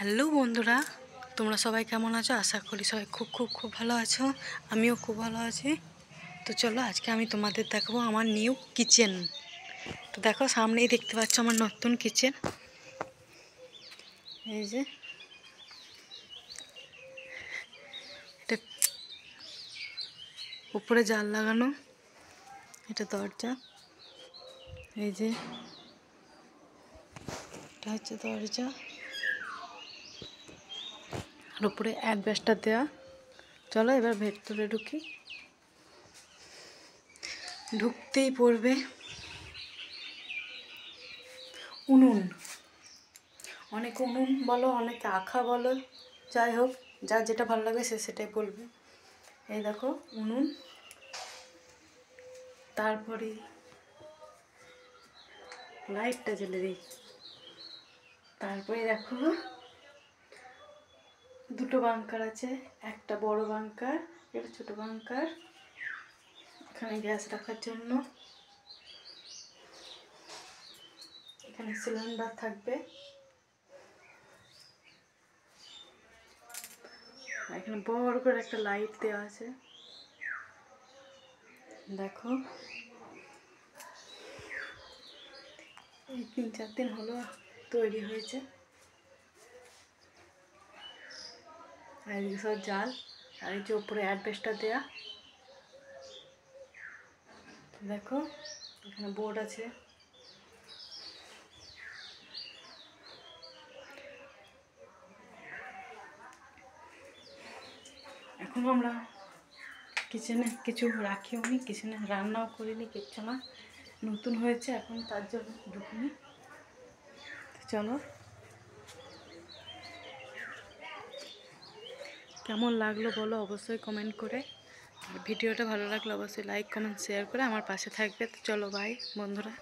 Hello বন্ধুরা, তোমরা সবাই কেমন আছো? আশা করি সবাই খুব খুব খুব ভালো আছো। আমিও খুব ভালো আছি। তো চলো আজকে আমি তোমাদের দেখাবো আমার নিউ কিচেন। তো দেখো, সামনেই দেখতে পাচ্ছ আমার নতুন কিচেন। এই যে এটা উপরে জাল লাগানো, এটা দরজা। এই যে এটা হচ্ছে দরজা, আর উপরে অ্যাডভেস্টার দেওয়া। চলো এবার ভেতরে ঢুকি। ঢুকতেই পড়বে উনুন। অনেকে উনুন বলো, অনেকে আখা বলো, যাই হোক, যার যেটা ভালো লাগে সে সেটাই বলবে। এই দেখো উনুন, তারপরে লাইটটা জ্বেলে দিই। তারপরে দেখো দুটো বাঙ্কার আছে, একটা বড় বাঙ্কার, একটা ছোট বাঙ্কার। এখানে গ্যাস রাখার জন্য, এখানে সিলিন্ডার থাকবে। এখানে বড় করে একটা লাইট দেওয়া আছে। দেখো এই 3-4 দিন হলো তৈরি হয়েছে। আর এদিকে সব জাল, আর এই যে উপরে অ্যাডভেস্টার দেওয়া। দেখো এখানে বোর্ড আছে। এখন আমরা কিচেনে কিছু রাখিও নি, কিচেনে রান্নাও করিনি, কিচ্ছু না, নতুন হয়েছে এখন, তার জন্য ঢুকিনি। চলো, কেমন লাগলো বলো অবশ্যই কমেন্ট করে। আর ভিডিওটা ভালো লাগলে অবশ্যই লাইক কমেন্ট শেয়ার করে আমার পাশে থাকবে। তো চলো বাই বন্ধুরা।